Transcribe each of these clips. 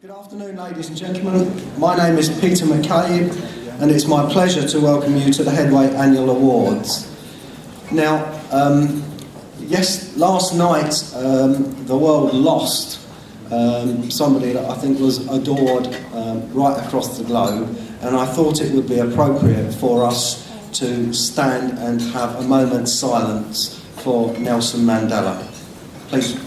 Good afternoon, ladies and gentlemen. My name is Peter McCabe, and it's my pleasure to welcome you to the Headway Annual Awards. Now, last night the world lost somebody that I think was adored right across the globe, and I thought it would be appropriate for us to stand and have a moment's silence for Nelson Mandela. Please.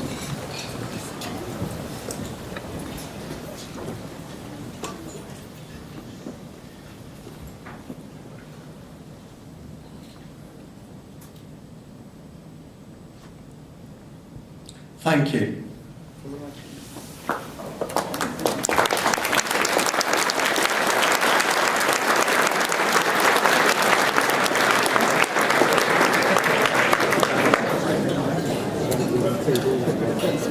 Thank you.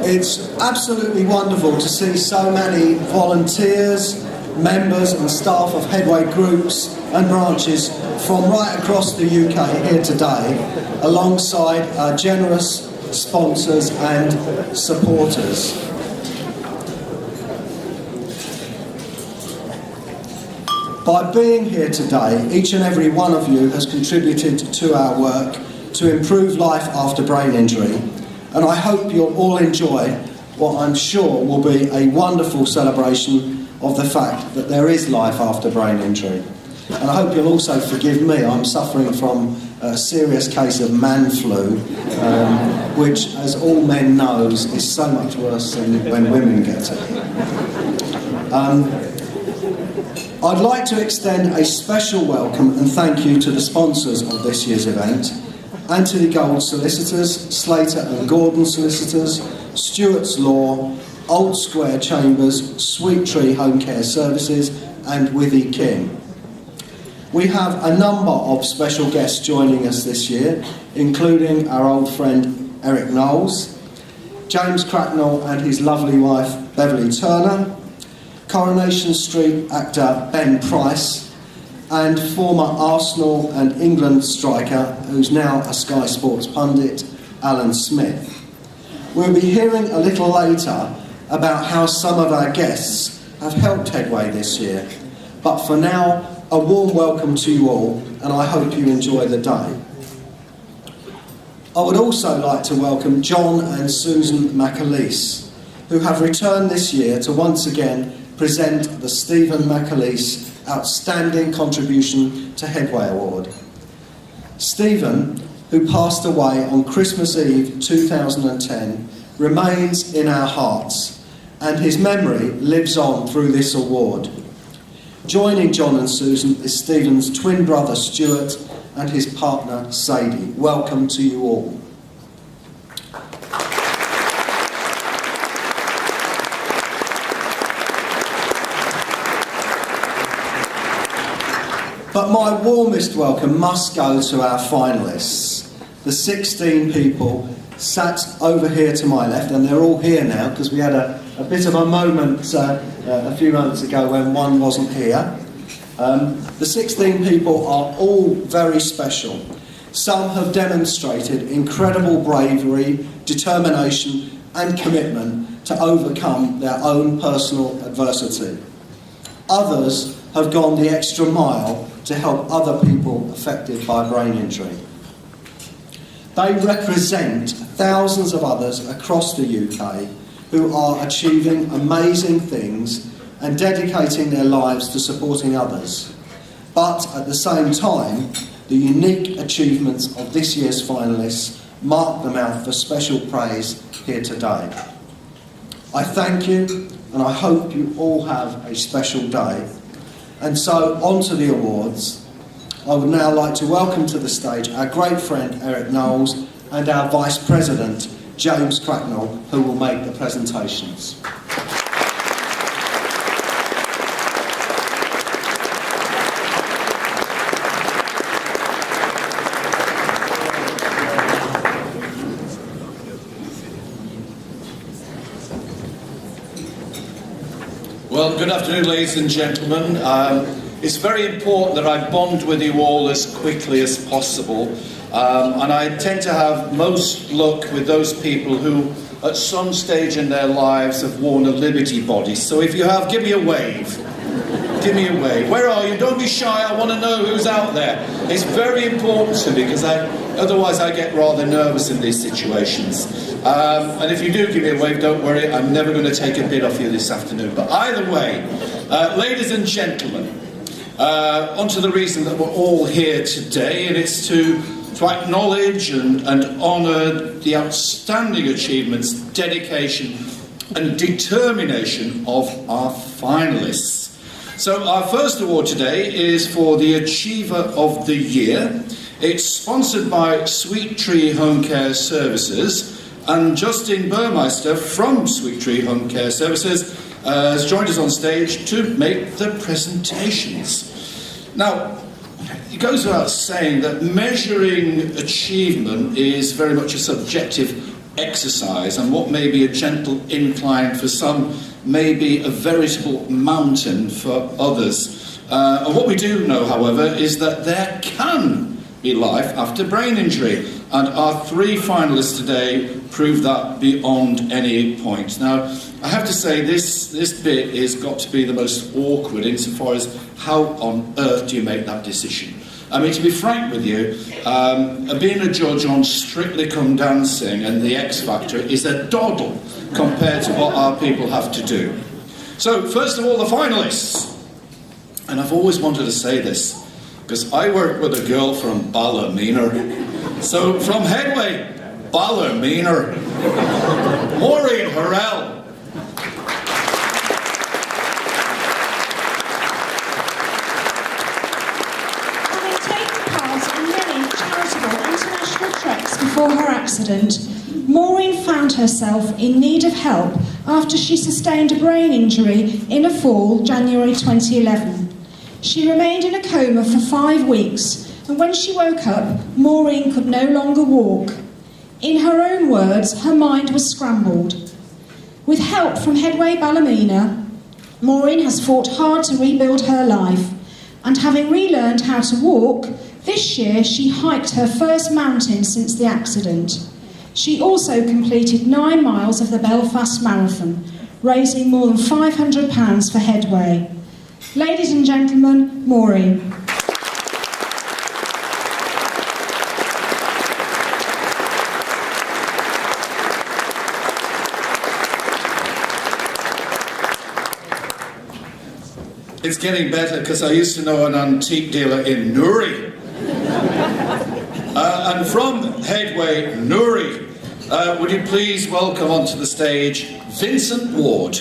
It's absolutely wonderful to see so many volunteers, members and staff of Headway groups and branches from right across the UK here today, alongside our generous sponsors and supporters. By being here today, each and every one of you has contributed to our work to improve life after brain injury, and I hope you'll all enjoy what I'm sure will be a wonderful celebration of the fact that there is life after brain injury. And I hope you'll also forgive me, I'm suffering from a serious case of man flu, which, as all men knows, is so much worse than when women get it. I'd like to extend a special welcome and thank you to the sponsors of this year's event, Anthony Gold Solicitors, Slater and Gordon Solicitors, Stewarts Law, Old Square Chambers, SweetTree Home Care Services and Withy King. We have a number of special guests joining us this year, including our old friend Eric Knowles, James Cracknell and his lovely wife Beverly Turner, Coronation Street actor Ben Price, and former Arsenal and England striker, who's now a Sky Sports pundit, Alan Smith. We'll be hearing a little later about how some of our guests have helped Headway this year, but for now, a warm welcome to you all, and I hope you enjoy the day. I would also like to welcome John and Susan McAleese, who have returned this year to once again present the Stephen McAleese Outstanding Contribution to Headway Award. Stephen, who passed away on Christmas Eve 2010, remains in our hearts, and his memory lives on through this award. Joining John and Susan is Stephen's twin brother Stuart and his partner Sadie. Welcome to you all. But my warmest welcome must go to our finalists, the 16 people sat over here to my left, and they're all here now because we had a bit of a moment a few months ago when one wasn't here. The 16 people are all very special. Some have demonstrated incredible bravery, determination and commitment to overcome their own personal adversity. Others have gone the extra mile to help other people affected by brain injury. They represent thousands of others across the UK who are achieving amazing things and dedicating their lives to supporting others. But at the same time, the unique achievements of this year's finalists mark them out for special praise here today. I thank you, and I hope you all have a special day. And so, on to the awards. I would now like to welcome to the stage our great friend Eric Knowles and our Vice President James Cracknell, who will make the presentations. Well, good afternoon, ladies and gentlemen. It's very important that I bond with you all as quickly as possible, and I tend to have most luck with those people who at some stage in their lives have worn a Liberty body. So if you have, give me a wave. Give me a wave. Where are you? Don't be shy. I want to know who's out there. It's very important to me because otherwise I get rather nervous in these situations. And if you do give me a wave, don't worry. I'm never going to take a bid off you this afternoon. But either way, ladies and gentlemen, onto the reason that we're all here today, and it's to acknowledge and honour the outstanding achievements, dedication and determination of our finalists. So our first award today is for the Achiever of the Year. It's sponsored by SweetTree Home Care Services, and Justin Burmeister from SweetTree Home Care Services has joined us on stage to make the presentations. Now, it goes without saying that measuring achievement is very much a subjective exercise, and what may be a gentle incline for some may be a veritable mountain for others. And what we do know, however, is that there can be life after brain injury, and our three finalists today prove that beyond any point. Now, I have to say this bit has got to be the most awkward insofar as how on earth do you make that decision? I mean, to be frank with you, being a judge on Strictly Come Dancing and the X Factor is a doddle compared to what our people have to do. So, first of all, the finalists. And I've always wanted to say this, because I work with a girl from Ballymena. So, from Headway, Ballymena, Maureen Harrell. Before her accident, Maureen found herself in need of help after she sustained a brain injury in a fall, January 2011. She remained in a coma for 5 weeks, and when she woke up, Maureen could no longer walk. In her own words, her mind was scrambled. With help from Headway Ballymena, Maureen has fought hard to rebuild her life, and having relearned how to walk, this year she hiked her first mountain since the accident. She also completed 9 miles of the Belfast Marathon, raising more than £500 for Headway. Ladies and gentlemen, Maureen. It's getting better because I used to know an antique dealer in Newry. And from Headway Newry, would you please welcome onto the stage Vincent Ward.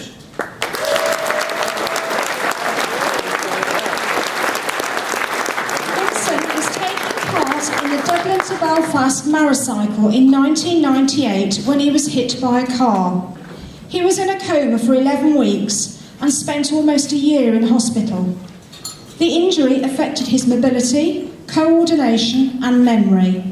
Vincent was taking part in the Dublin to Belfast Maracycle in 1998 when he was hit by a car. He was in a coma for 11 weeks and spent almost a year in hospital. The injury affected his mobility, coordination and memory.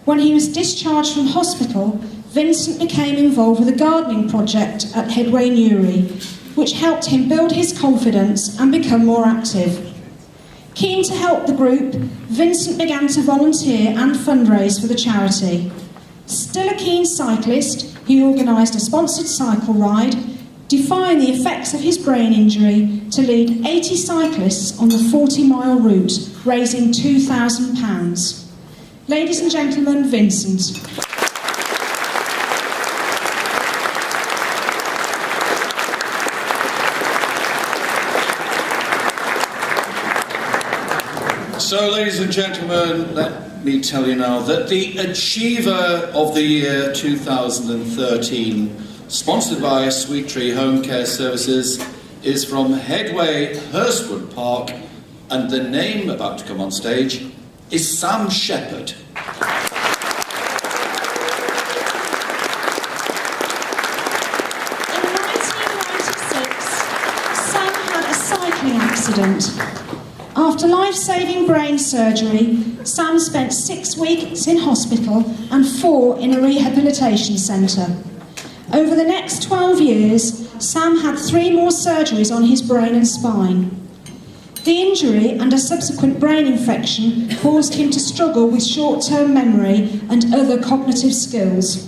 When he was discharged from hospital, Vincent became involved with a gardening project at Headway Newry, which helped him build his confidence and become more active. Keen to help the group, Vincent began to volunteer and fundraise for the charity. Still a keen cyclist, he organised a sponsored cycle ride, defying the effects of his brain injury to lead 80 cyclists on the 40-mile route, raising £2,000. Ladies and gentlemen, Vincent. So, ladies and gentlemen, let me tell you now that the Achiever of the Year 2013, sponsored by SweetTree Home Care Services, is from Headway, Hurstwood Park, and the name about to come on stage is Sam Shepherd. In 1996, Sam had a cycling accident. After life-saving brain surgery, Sam spent 6 weeks in hospital and 4 in a rehabilitation centre. Over the next 12 years, Sam had 3 more surgeries on his brain and spine. The injury and a subsequent brain infection caused him to struggle with short-term memory and other cognitive skills.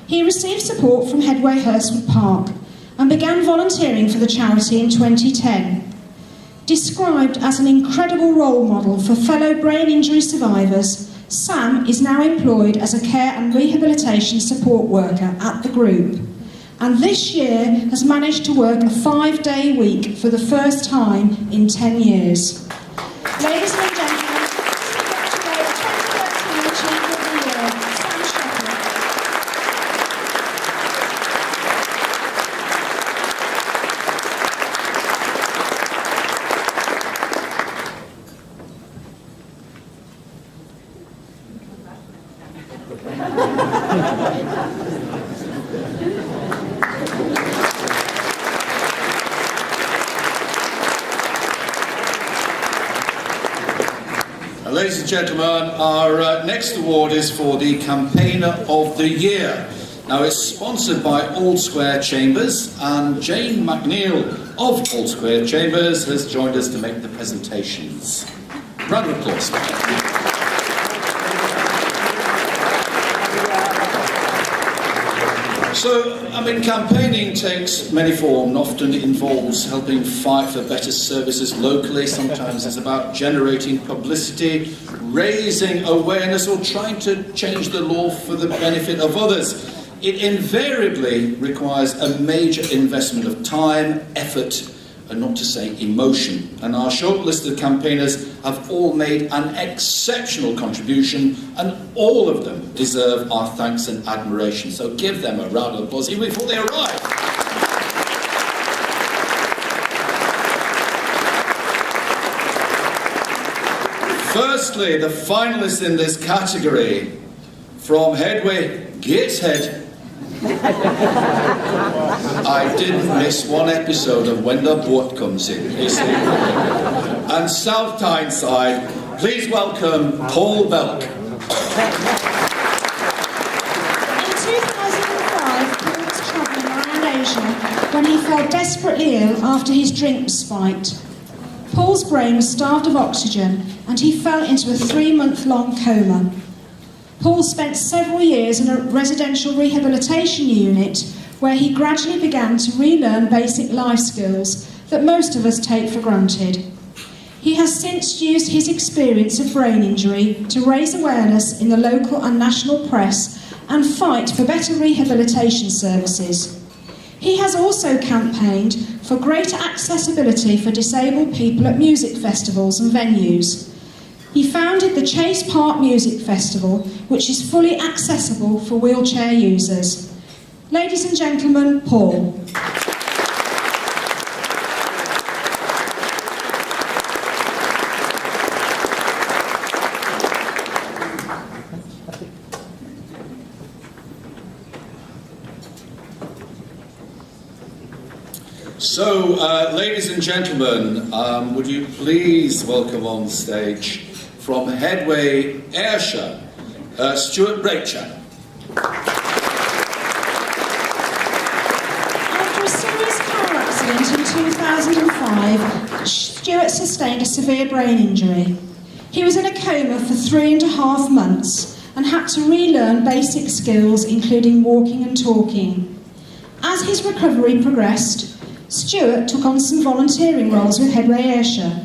He received support from Headway Hurstwood Park and began volunteering for the charity in 2010. Described as an incredible role model for fellow brain injury survivors, Sam is now employed as a care and rehabilitation support worker at the group, and this year has managed to work a 5-day week for the first time in 10 years. Ladies and gentlemen, today the 2013 Achiever of the Year, Sam Shepherd. Ladies and gentlemen, our next award is for the Campaigner of the Year. Now, it's sponsored by Old Square Chambers, and Jane McNeil of Old Square Chambers has joined us to make the presentations. Round of applause. So, campaigning takes many forms. Often it involves helping fight for better services locally. Sometimes it's about generating publicity, raising awareness, or trying to change the law for the benefit of others. It invariably requires a major investment of time, effort, and not to say emotion. And our short list of campaigners have all made an exceptional contribution, and all of them deserve our thanks and admiration. So give them a round of applause even before they arrive. Firstly, the finalists in this category from Headway Gateshead. I didn't miss one episode of When the Boat Comes In, you see. And South Tyneside, please welcome Paul Belk. In 2005, Paul was travelling around Asia when he fell desperately ill after his drink was spiked. Paul's brain was starved of oxygen and he fell into a 3-month-long coma. Paul spent several years in a residential rehabilitation unit where he gradually began to relearn basic life skills that most of us take for granted. He has since used his experience of brain injury to raise awareness in the local and national press and fight for better rehabilitation services. He has also campaigned for greater accessibility for disabled people at music festivals and venues. He founded the Chase Park Music Festival, which is fully accessible for wheelchair users. Ladies and gentlemen, Paul. So, ladies and gentlemen, would you please welcome on stage from Headway Ayrshire, Stuart Bracher. After a serious car accident in 2005, Stuart sustained a severe brain injury. He was in a coma for 3.5 months and had to relearn basic skills including walking and talking. As his recovery progressed, Stuart took on some volunteering roles with Headway Ayrshire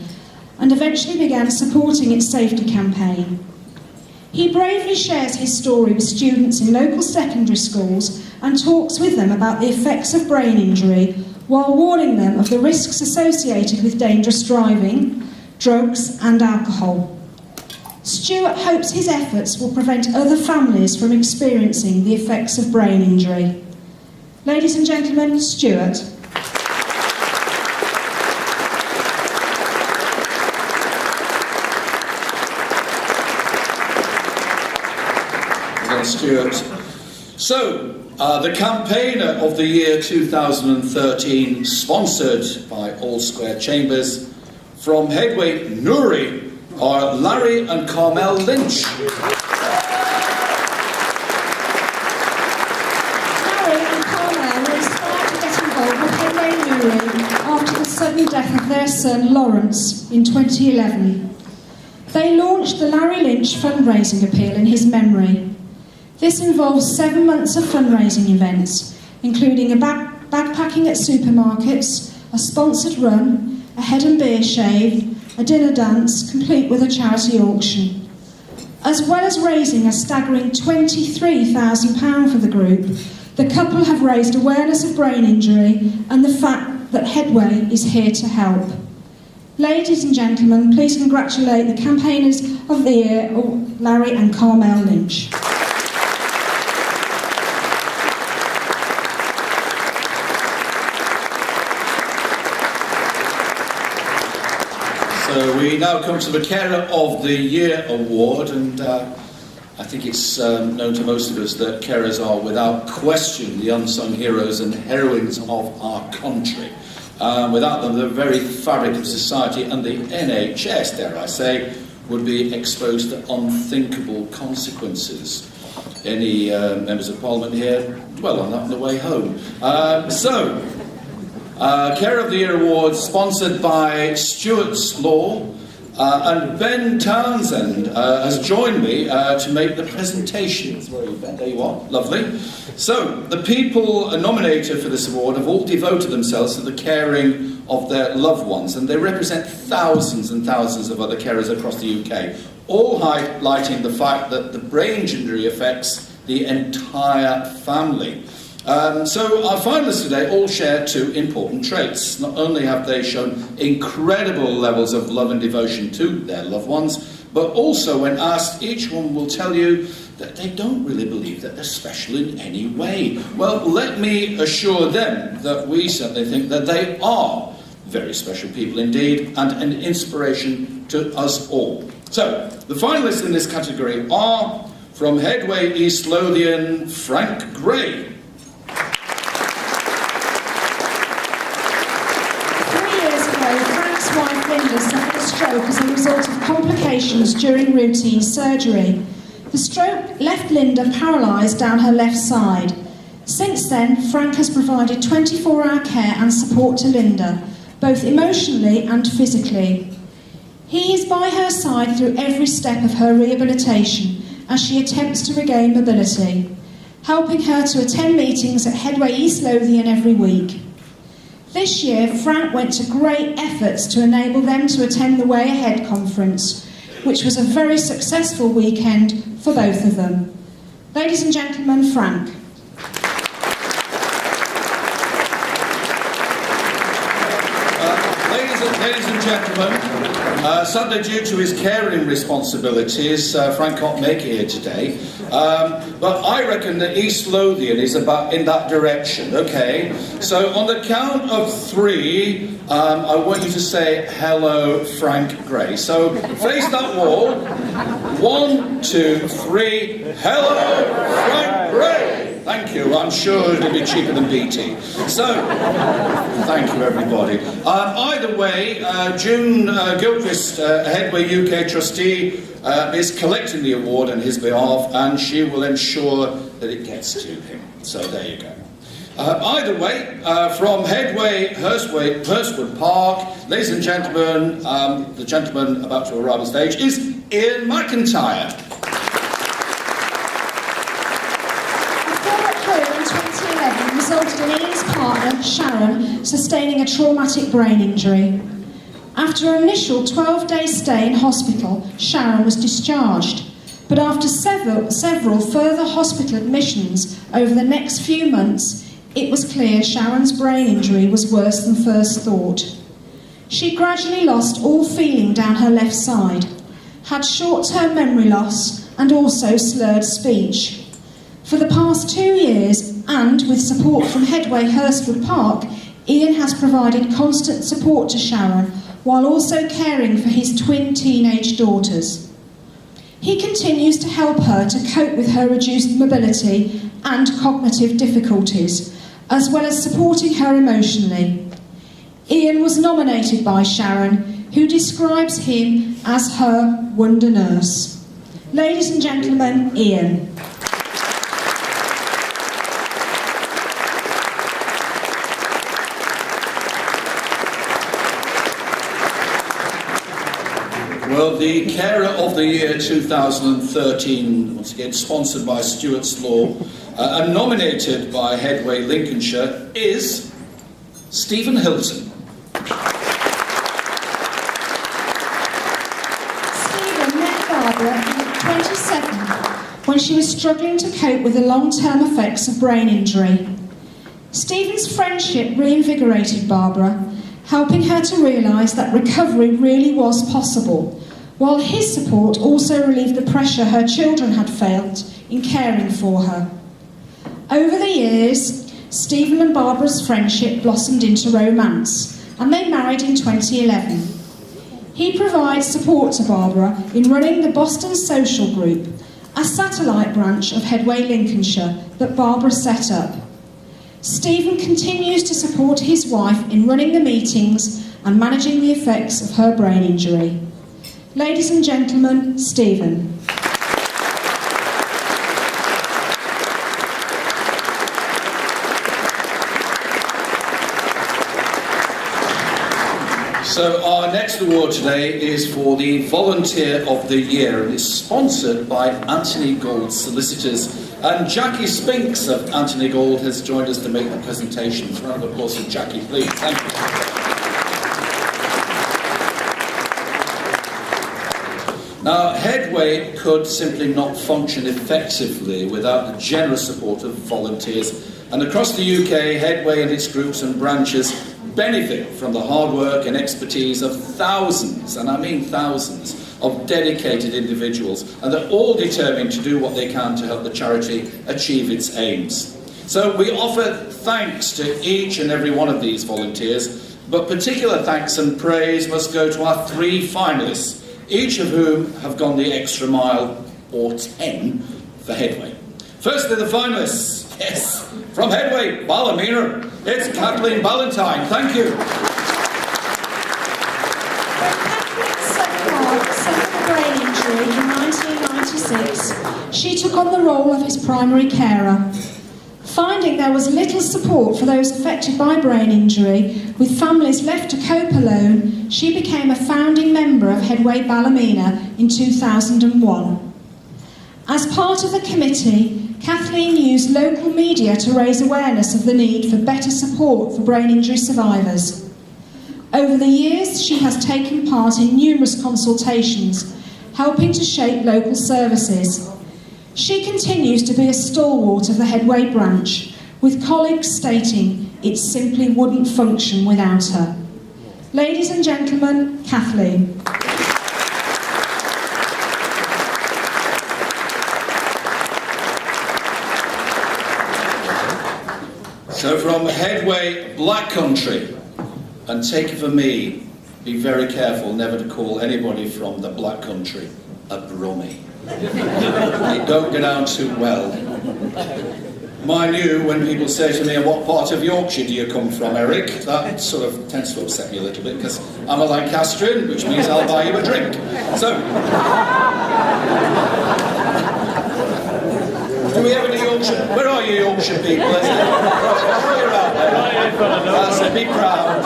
and eventually began supporting its safety campaign. He bravely shares his story with students in local secondary schools and talks with them about the effects of brain injury while warning them of the risks associated with dangerous driving, drugs and alcohol. Stuart hopes his efforts will prevent other families from experiencing the effects of brain injury. Ladies and gentlemen, Stuart. Stuart. So, the Campaigner of the Year 2013, sponsored by All Square Chambers, from Headway Newry, are Larry and Carmel Lynch. Larry and Carmel were inspired to get involved with Headway Newry after the sudden death of their son Lawrence in 2011. They launched the Larry Lynch fundraising appeal in his memory. This involves 7 months of fundraising events, including a backpacking at supermarkets, a sponsored run, a head and beer shave, a dinner dance, complete with a charity auction. As well as raising a staggering £23,000 for the group, the couple have raised awareness of brain injury and the fact that Headway is here to help. Ladies and gentlemen, please congratulate the campaigners of the year, Larry and Carmel Lynch. So we now come to the Carer of the Year award, and I think it's known to most of us that carers are without question the unsung heroes and heroines of our country. Without them, the very fabric of society and the NHS, dare I say, would be exposed to unthinkable consequences. Any members of Parliament here? Dwell on that on the way home. Carer of the Year Awards, sponsored by Stewarts Law, and Ben Townsend has joined me to make the presentation. Where are you, Ben? There you are. Lovely. So, the people nominated for this award have all devoted themselves to the caring of their loved ones, and they represent thousands and thousands of other carers across the UK, all highlighting the fact that the brain injury affects the entire family. So our finalists today all share two important traits. Not only have they shown incredible levels of love and devotion to their loved ones, but also when asked, each one will tell you that they don't really believe that they're special in any way. Well, let me assure them that we certainly think that they are very special people indeed, and an inspiration to us all. So, the finalists in this category are, from Headway East Lothian, Frank Gray. Frank's wife Linda suffered a stroke as a result of complications during routine surgery. The stroke left Linda paralysed down her left side. Since then, Frank has provided 24-hour care and support to Linda, both emotionally and physically. He is by her side through every step of her rehabilitation as she attempts to regain mobility, helping her to attend meetings at Headway East Lothian every week. This year, Frank went to great efforts to enable them to attend the Way Ahead conference, which was a very successful weekend for both of them. Ladies and gentlemen, Frank. Ladies and gentlemen, sadly due to his caring responsibilities, Frank can't make it here today. But I reckon that East Lothian is about in that direction, okay? So on the count of 3, I want you to say, hello, Frank Gray. So face that wall. 1, 2, 3, hello, Frank Gray. Thank you. I'm sure it'll be cheaper than BT. So, thank you, everybody. Either way, June Gilchrist, Headway UK trustee, is collecting the award on his behalf, and she will ensure that it gets to him. So there you go. Either way, from Headway, Hurstwood Park, ladies and gentlemen, the gentleman about to arrive on stage is Ian McIntyre. Resulted in Ian's partner, Sharon, sustaining a traumatic brain injury. After an initial 12-day stay in hospital, Sharon was discharged. But after several further hospital admissions over the next few months, it was clear Sharon's brain injury was worse than first thought. She gradually lost all feeling down her left side, had short-term memory loss, and also slurred speech. For the past 2 years, and with support from Headway Hurstwood Park, Ian has provided constant support to Sharon while also caring for his twin teenage daughters. He continues to help her to cope with her reduced mobility and cognitive difficulties, as well as supporting her emotionally. Ian was nominated by Sharon, who describes him as her wonder nurse. Ladies and gentlemen, Ian. Well, the Carer of the Year 2013, once again sponsored by Stewarts Law and nominated by Headway Lincolnshire, is Stephen Hilton. Stephen met Barbara at 27 when she was struggling to cope with the long-term effects of brain injury. Stephen's friendship reinvigorated Barbara, helping her to realise that recovery really was possible, while his support also relieved the pressure her children had felt in caring for her. Over the years, Stephen and Barbara's friendship blossomed into romance, and they married in 2011. He provides support to Barbara in running the Boston Social Group, a satellite branch of Headway Lincolnshire that Barbara set up. Stephen continues to support his wife in running the meetings and managing the effects of her brain injury. Ladies and gentlemen, Stephen. So our next award today is for the Volunteer of the Year, and it's sponsored by Anthony Gold Solicitors. And Jackie Spinks of Anthony Gold has joined us to make the presentation. Round of applause for Jackie, please. Thank you. Now, Headway could simply not function effectively without the generous support of volunteers. And across the UK, Headway and its groups and branches benefit from the hard work and expertise of thousands, and I mean thousands, of dedicated individuals, and they're all determined to do what they can to help the charity achieve its aims. So we offer thanks to each and every one of these volunteers, but particular thanks and praise must go to our 3 finalists, each of whom have gone the extra mile, or 10, for Headway. Firstly, the finalists, yes, from Headway, Ballymena, it's Kathleen Ballantyne. Thank you. Brain injury in 1996, she took on the role of his primary carer. Finding there was little support for those affected by brain injury, with families left to cope alone, she became a founding member of Headway Ballymena in 2001. As part of the committee, Kathleen used local media to raise awareness of the need for better support for brain injury survivors. Over the years, she has taken part in numerous consultations, helping to shape local services. She continues to be a stalwart of the Headway branch, with colleagues stating it simply wouldn't function without her. Ladies and gentlemen, Kathleen. So from Headway, Black Country, and take it from me, be very careful never to call anybody from the Black Country a brummie. It don't go down too well. Mind you, when people say to me, what part of Yorkshire do you come from, Eric? That sort of tends to upset me a little bit, because I'm a Lancastrian, which means I'll buy you a drink. So, do we have any Yorkshire? Where are you, Yorkshire people? You're out there. So be proud.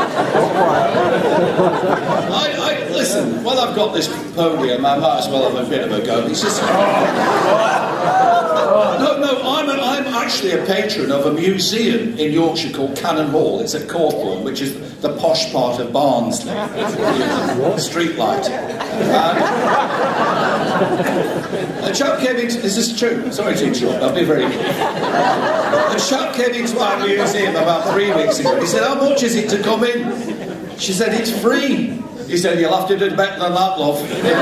Listen, while I've got this podium, I might as well have a bit of a go. It's just... No, I'm actually a patron of a museum in Yorkshire called Cannon Hall. It's at Cornwall, which is the posh part of Barnsley. Streetlight. A chap came into... Is this true? Sorry to interrupt, I'll be very quick. A chap came into our museum about 3 weeks ago. He said, how much is it to come in? She said, it's free. He said, you'll have to do better than that, love. Anyway,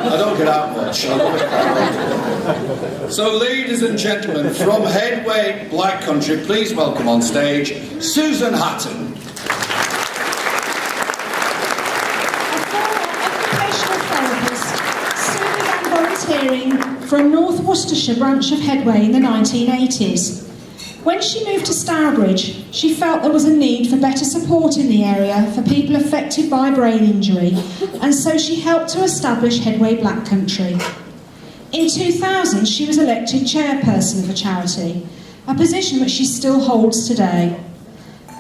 I don't get out much. I love it. So, ladies and gentlemen, from Headway, Black Country, please welcome on stage Susan Hatton. Volunteering for a North Worcestershire branch of Headway in the 1980s. When she moved to Stourbridge, she felt there was a need for better support in the area for people affected by brain injury, and so she helped to establish Headway Black Country. In 2000, she was elected chairperson of the charity, a position which she still holds today.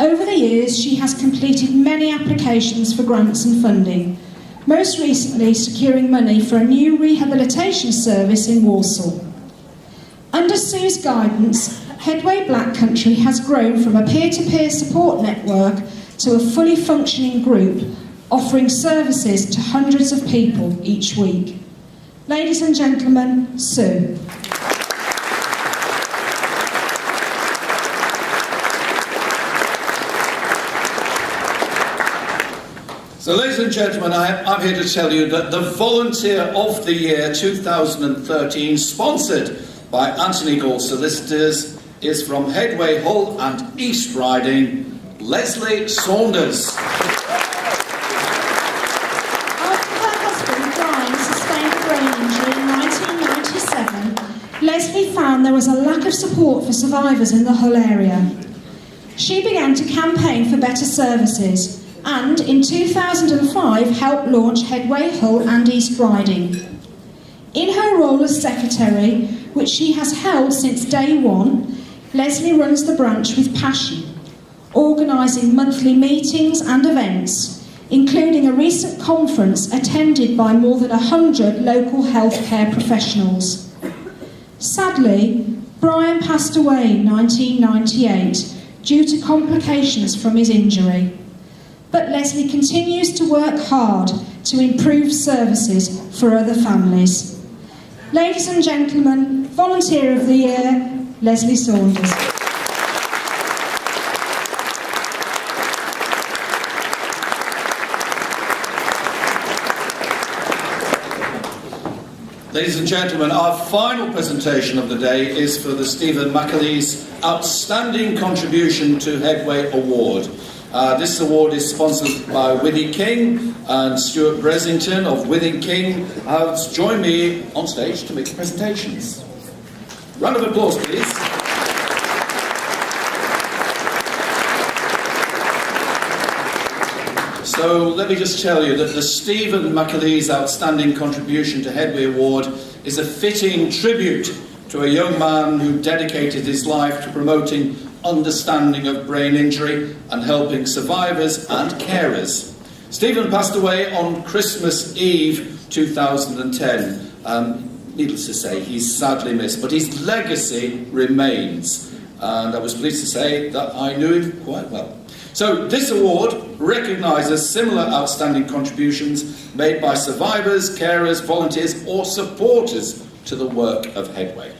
Over the years, she has completed many applications for grants and funding, most recently securing money for a new rehabilitation service in Walsall. Under Sue's guidance, Headway Black Country has grown from a peer-to-peer support network to a fully functioning group, offering services to hundreds of people each week. Ladies and gentlemen, Sue. So, ladies and gentlemen, I'm here to tell you that the Volunteer of the Year 2013, sponsored by Anthony Gall Solicitors, is from Headway Hull and East Riding, Leslie Saunders. After her husband, Brian, sustained a brain injury in 1997, Leslie found there was a lack of support for survivors in the Hull area. She began to campaign for better services and, in 2005, helped launch Headway Hull and East Riding. In her role as secretary, which she has held since day one, Leslie runs the branch with passion, organising monthly meetings and events, including a recent conference attended by more than 100 local healthcare professionals. Sadly, Brian passed away in 1998 due to complications from his injury. But Leslie continues to work hard to improve services for other families. Ladies and gentlemen, Volunteer of the Year, Leslie Saunders. Ladies and gentlemen, our final presentation of the day is for the Stephen McAleese Outstanding Contribution to Headway Award. This award is sponsored by Withy King, and Stuart Bresington of Withy King has joined me on stage to make the presentations. Round of applause, please. So let me just tell you that the Stephen McAleese Outstanding Contribution to Headway Award is a fitting tribute to a young man who dedicated his life to promoting understanding of brain injury and helping survivors and carers. Stephen passed away on Christmas Eve 2010. Needless to say, he's sadly missed, but his legacy remains. And I was pleased to say that I knew him quite well. So this award recognises similar outstanding contributions made by survivors, carers, volunteers or supporters to the work of Headway.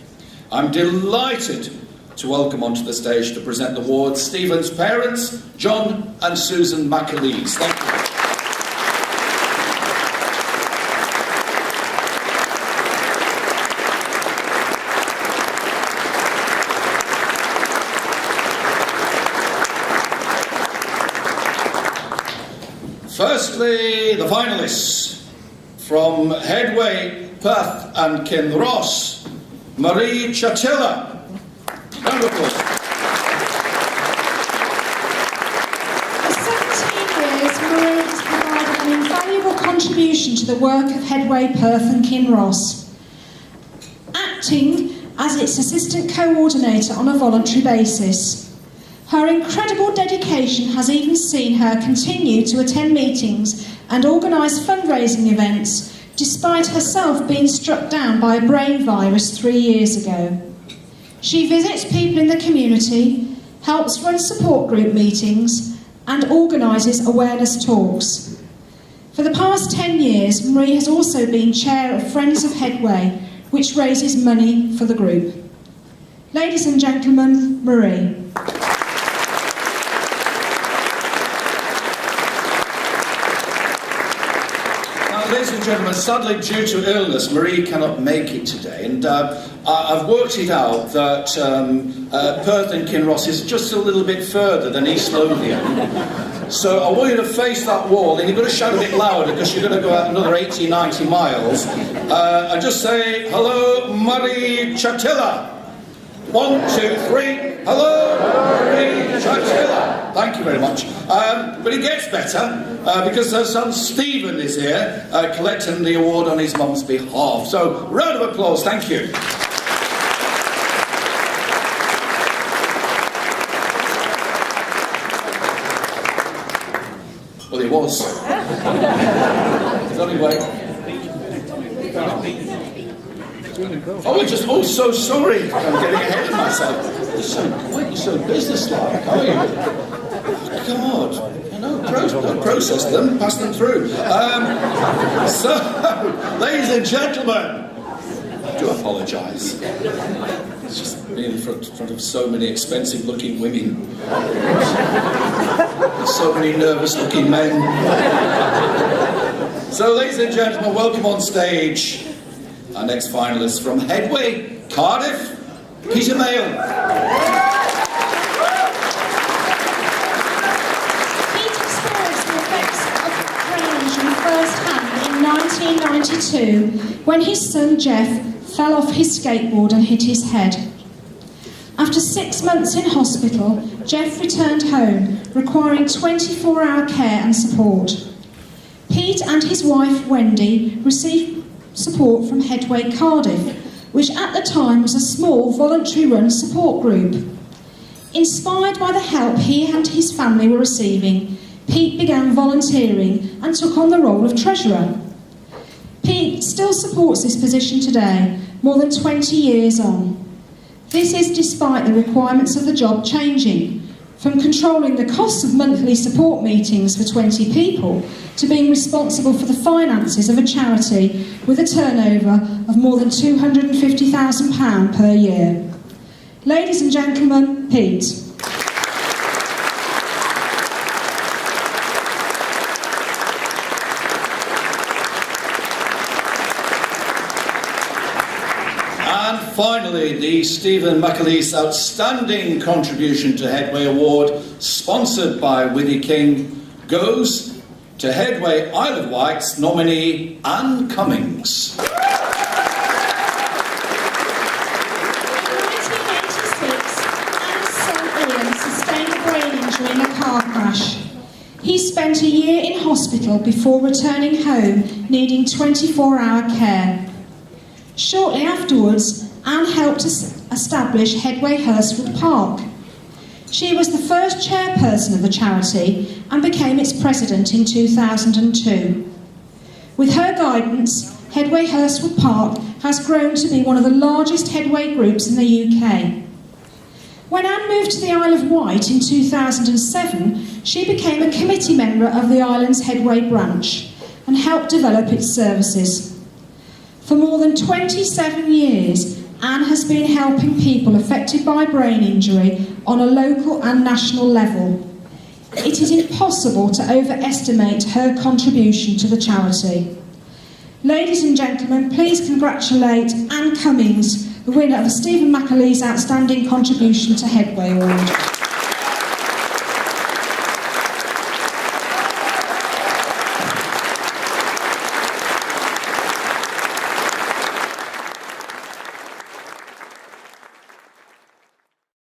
I'm delighted to welcome onto the stage to present the award Stephen's parents, John and Susan McAleese. Thank you. Firstly, the finalists from Headway, Perth and Kinross, Marie Chatilla. Round of applause. For 17 years, Marie has provided an invaluable contribution to the work of Headway, Perth and Kinross, acting as its assistant coordinator on a voluntary basis. Her incredible dedication has even seen her continue to attend meetings and organise fundraising events, despite herself being struck down by a brain virus 3 years ago. She visits people in the community, helps run support group meetings, and organises awareness talks. For the past 10 years, Marie has also been chair of Friends of Headway, which raises money for the group. Ladies and gentlemen, Marie. Ladies and gentlemen, sadly due to illness, Marie cannot make it today, and I've worked it out that Perth and Kinross is just a little bit further than East Lothian. So I want you to face that wall, and you've got to shout a bit louder because you're going to go out another 80, 90 miles. And just say, hello, Marie Chatilla. 1, 2, 3. Hello, Marie Chatilla. Thank you very much. But it gets better because her son Stephen is here collecting the award on his mum's behalf. So, round of applause. Thank you. Well, he was. Anyway. Oh, so sorry. I'm getting ahead of myself. You're so businesslike, are you? Oh, God. Don't process them, pass them through. So, ladies and gentlemen, I do apologise. It's just being in front of so many expensive-looking women. So many nervous-looking men. So, ladies and gentlemen, welcome on stage our next finalist from Headway, Cardiff, Peter Mayle. Pete experienced the effects of brain injury firsthand in 1992 when his son Jeff fell off his skateboard and hit his head. After 6 months in hospital, Jeff returned home, requiring 24-hour care and support. Pete and his wife Wendy received support from Headway Cardiff, which at the time was a small voluntary-run support group. Inspired by the help he and his family were receiving, Pete began volunteering and took on the role of treasurer. Pete still supports this position today, more than 20 years on. This is despite the requirements of the job changing, from controlling the costs of monthly support meetings for 20 people to being responsible for the finances of a charity with a turnover of more than £250,000 per year. Ladies and gentlemen, Pete. And finally, the Stephen McAleese Outstanding Contribution to Headway Award, sponsored by Withy King, goes to Headway Isle of Wight's nominee, Anne Cummings. In 1986, Anne's son Ian sustained a brain injury in a car crash. He spent a year in hospital before returning home, needing 24-hour care. Shortly afterwards, Anne helped establish Headway Hurstwood Park. She was the first chairperson of the charity and became its president in 2002. With her guidance, Headway Hurstwood Park has grown to be one of the largest Headway groups in the UK. When Anne moved to the Isle of Wight in 2007, she became a committee member of the island's Headway branch and helped develop its services. For more than 27 years, Anne has been helping people affected by brain injury on a local and national level. It is impossible to overestimate her contribution to the charity. Ladies and gentlemen, please congratulate Anne Cummings, the winner of the Stephen McAleese Outstanding Contribution to Headway Award.